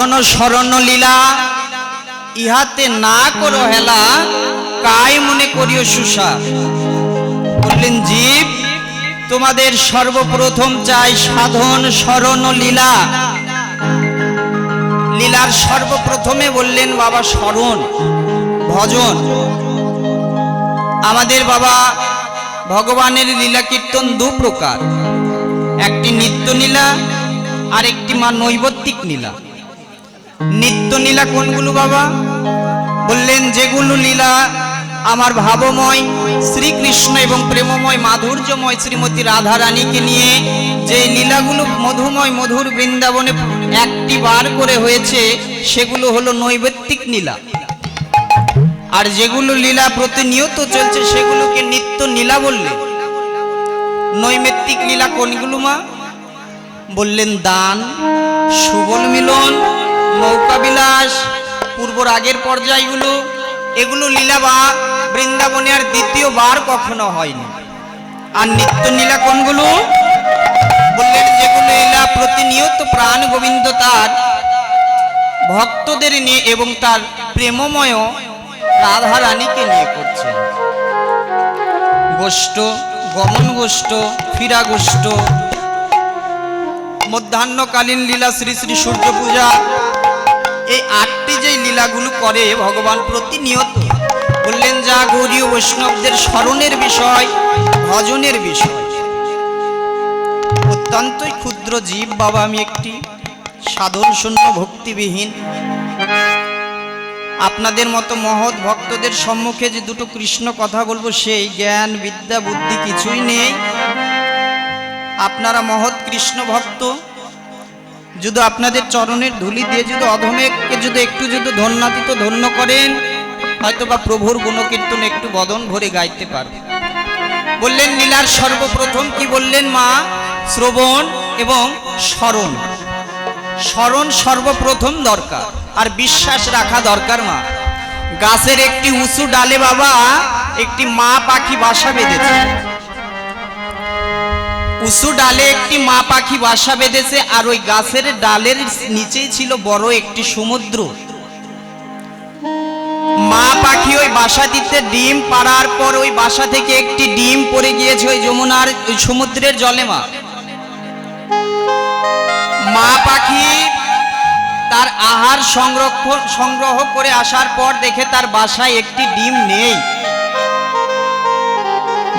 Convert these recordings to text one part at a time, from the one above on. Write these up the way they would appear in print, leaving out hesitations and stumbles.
স্মরণ লীলা ইহাতে না করো হেলা, কাই মনে করিও সুসা। বললেন জীব, তোমাদের সর্বপ্রথম চাই সাধন স্মরণ লীলা। লীলার সর্বপ্রথমে বললেন বাবা স্মরণ ভজন। আমাদের বাবা ভগবানের লীলা কীর্তন দু প্রকার, একটি নিত্য লীলা আর একটি মা নৈবত্তিক লীলা। নিত্য লীলা কোনগুলো বাবা? বললেন যেগুলো লীলা আমার ভাবময় শ্রীকৃষ্ণ এবং প্রেমময় মাধুর্যময় শ্রীমতী রাধা রানীকে নিয়ে যে লীলাগুলো মধুময় মধুর বৃন্দাবনে একটি বার করে হয়েছে, সেগুলো হলো নৈবত্তিক লীলা। আর যেগুলো লীলা প্রতিনিয়ত চলছে সেগুলোকে নিত্য লীলা বললেন। নৈমিত্তিক লীলা কোনগুলো মা? বললেন দান, সুবল মিলন, নৌকা বিলাস, পূর্বর আগের পর্যায়গুলো, এগুলো লীলা বা বৃন্দাবনে আর দ্বিতীয়বার কখনো হয়নি। আর নিত্য লীলা কোনগুলো? বললেন যেগুলো লীলা প্রতিনিয়ত প্রাণ গোবিন্দ তার ভক্তদের নিয়ে এবং তার প্রেমময় রাধা রানীকে নিয়ে করছেন। গোষ্ঠ, গমন গোষ্ঠ, ফিরা গোষ্ঠ, মধ্যাহ্নকালীন লীলা, শ্রী শ্রী সূর্য পূজা, এই আটটি যে লীলাগুলো করে ভগবান প্রতিনিয়ত, বললেন যা গৌরীয় বৈষ্ণবদের স্মরণের বিষয়, ভজনের বিষয়। অত্যন্তই ক্ষুদ্র জীব বাবা, আমি একটি সাধন শূন্য ভক্তিবিহীন। আপনাদের মতো মহৎ ভক্তদের সম্মুখে যে দুটো কৃষ্ণ কথা বলবো, সেই জ্ঞান বিদ্যা বুদ্ধি কিছুই নেই। আপনারা মহৎ কৃষ্ণ ভক্ত, যদি আপনাদের চরণের ধুলি দিয়ে যদি অধমেকে যদি একটু যদি ধন্যাতীত ধন্য করেন, হয়তো বা প্রভুর গুণকীর্তন একটু বদন ভরে গাইতে পারবে। বললেন লীলার সর্বপ্রথম কি বললেন মা? শ্রবণ এবং স্মরণ। স্মরণ সর্বপ্রথম দরকার, আর বিশ্বাস রাখা দরকার মা। গাছের একটি উঁচু ডালে বাবা একটি মা পাখি বাসা বেঁধেছে। উঁচু ডালে একটি মা পাখি বাসা বেঁধেছে, আর ওই গাছের ডালের নিচেই ছিল বড় একটি সমুদ্র। মা পাখি ওই বাসা দিতে ডিম পাড়ার পর ওই বাসা থেকে একটি ডিম পড়ে গিয়েছে ওই যমুনার ওই সমুদ্রের জলে। মা পাখি তার আহার সংগ্রহ করে আসার পর দেখে তার বাসায় একটি ডিম নেই।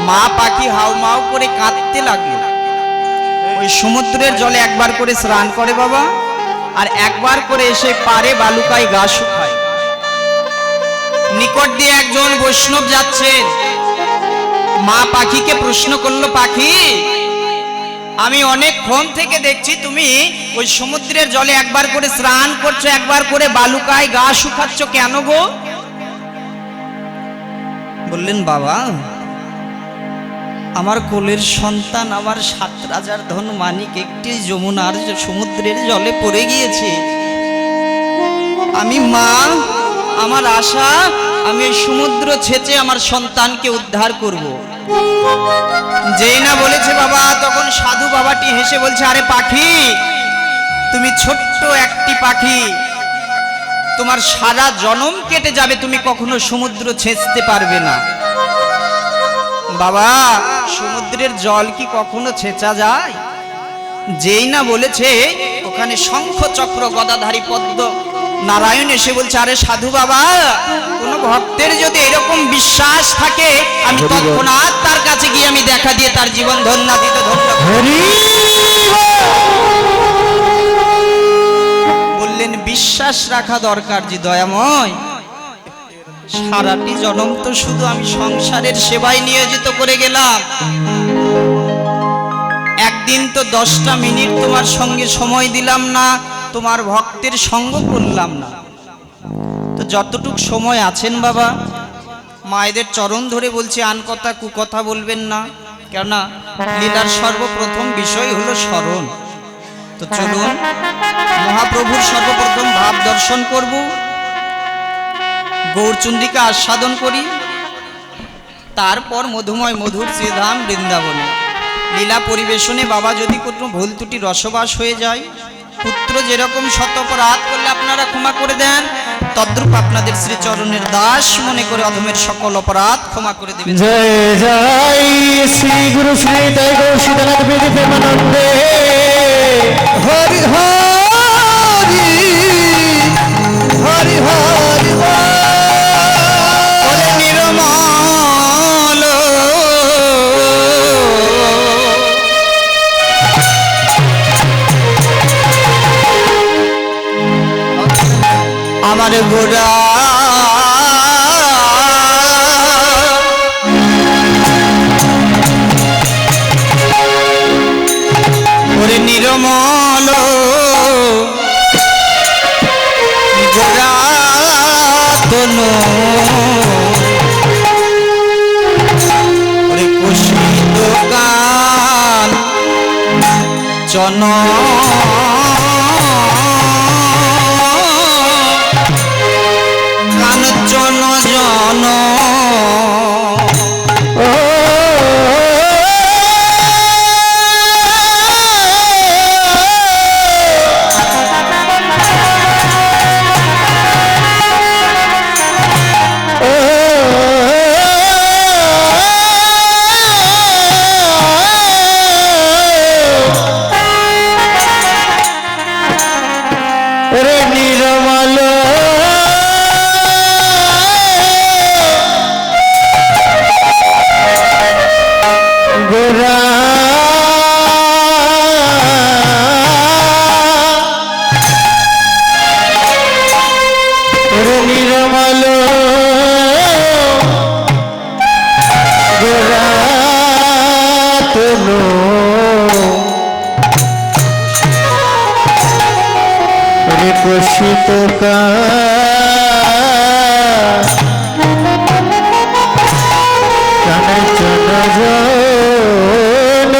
মা পাখি হাউমাউ করে কাঁদতে লাগলো। ওই সমুদ্রের জলে একবার করে স্নান করে বাবা, আর একবার করে এসে পারে বালুকায় গা শুকায়। নিকট দিয়ে একজন বৈষ্ণব যাচ্ছেন, মা পাখিকে প্রশ্ন করলো, পাখি আমি অনেকক্ষণ থেকে দেখছি তুমি ওই সমুদ্রের জলে একবার করে স্নান করছো, একবার করে বালুকায় গা শুকাচ্ছ, কেন গো? বললেন বাবা, আমার কোলের সন্তান আমার 7 রাজার ধন মানিক একটি যমুনার সমুদ্রের জলে পড়ে গিয়েছে। আমি মা, আমার আশা আমি এই সমুদ্র ছেঁচে আমার সন্তানকে উদ্ধার করব। যেই না বলেছে বাবা, তখন সাধু বাবাটি হেসে বলছে, আরে পাখি, তুমি ছোট্ট একটি পাখি, তোমার সারা জনম কেটে যাবে, তুমি কখনো সমুদ্র ছেঁচতে পারবে না। বাবা, সমুদ্রের জল কি কখনো ছেঁচা যায়? যেই না বলেছে, ওখানে শঙ্খ চক্র গদাধারী পদ্ম নারায়ণ এসে বলছে, আরে সাধু বাবা, কোন ভক্তের যদি এরকম বিশ্বাস থাকে, আমি তৎক্ষণাৎ তার কাছে গিয়ে আমি দেখা দিয়ে তার জীবন ধন্যাতীত ধন্য। বললেন বিশ্বাস রাখা দরকার যে দয়াময়, সারাটি জনম তো শুধু আমি সংসারের সেবায় নিয়োজিত করে গেলাম, একদিন তো 10টা মিনিট তোমার সঙ্গে সময় দিলাম না, তোমার ভক্তের সঙ্গ করলাম না। তো যতটুক সময় আছেন বাবা, মায়েদের চরণ ধরে বলছি, আন কথা কুকথা বলবেন না, কেননা লীলার সর্বপ্রথম বিষয় হলো স্মরণ। তো চলুন মহাপ্রভুর সর্বপ্রথম ভাব দর্শন করব, গৌরচন্দ্রিকা আস্বাদন করি, তারপর মধুময় মধুর শ্রীধাম বৃন্দাবনে লীলা পরিবেশনে বাবা যদি কোনো ভুল ত্রুটি রসবাস হয়ে যায় পুত্র যেরকম শত অপরাধ করলে আপনারা ক্ষমা করে দেন, তদ্রূপ আপনাদের শ্রীচরণের দাস মনে করে অধমের সকল অপরাধ ক্ষমা করে দেবেন। জয় জয় শ্রী গুরু শ্রী দয় গৌর সীতানাথ বিধি প্রেমানন্দে হরি হরি হরি হরি ওরে নির্মল আমার গোরা ওরে নির্মল গোরা তনু ওরে কুশিত কান চন কাঞ্চন জন কুশিত কাঞ্চন জন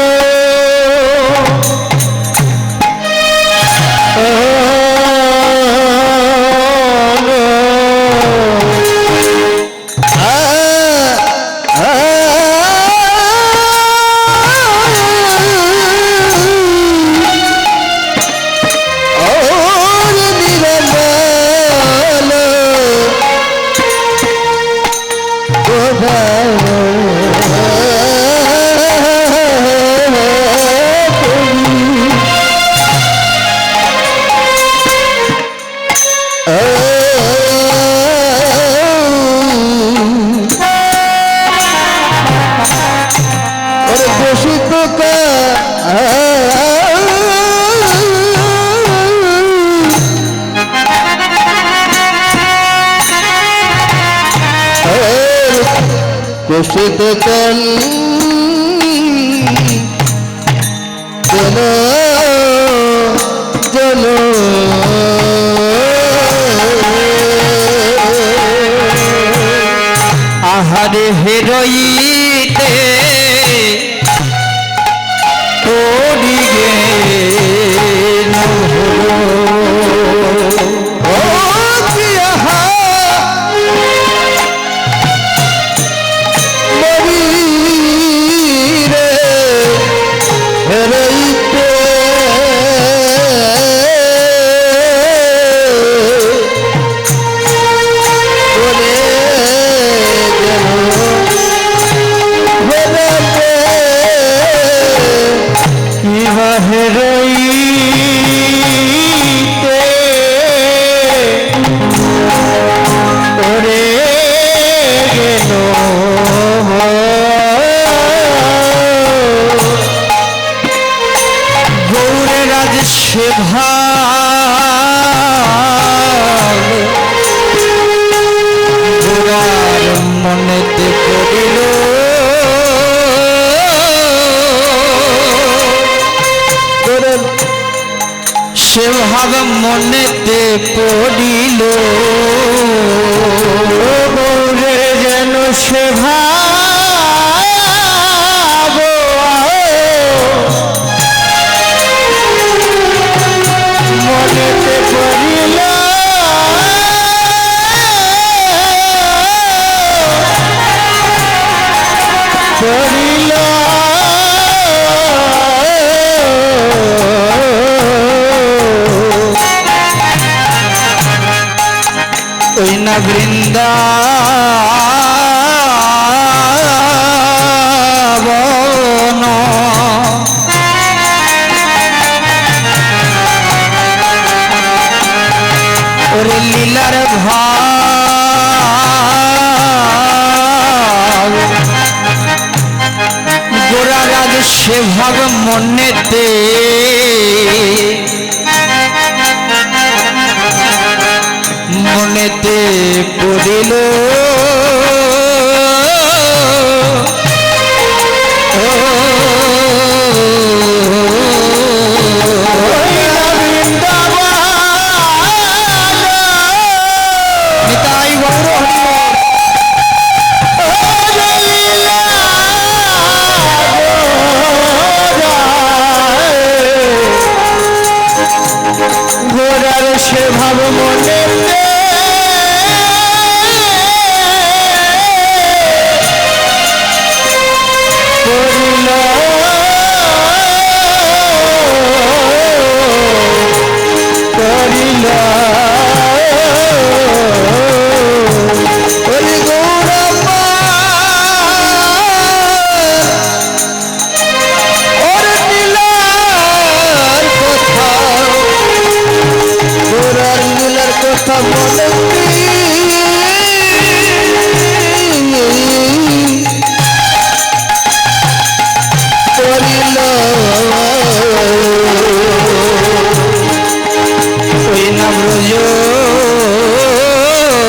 কুশিত কাল জল জল আহারে হেরইতে পড়ি গেল সে ভার মনেতে করিল সে ভাব মনেতে পড়িল গৌরে যেন সে ভাব মনেতে পড়িল পড়িল না বৃন্দাবন। ওরে লীলার ভাব গোরা রাগ সে ভাব মনেতে মনেতে পড়িল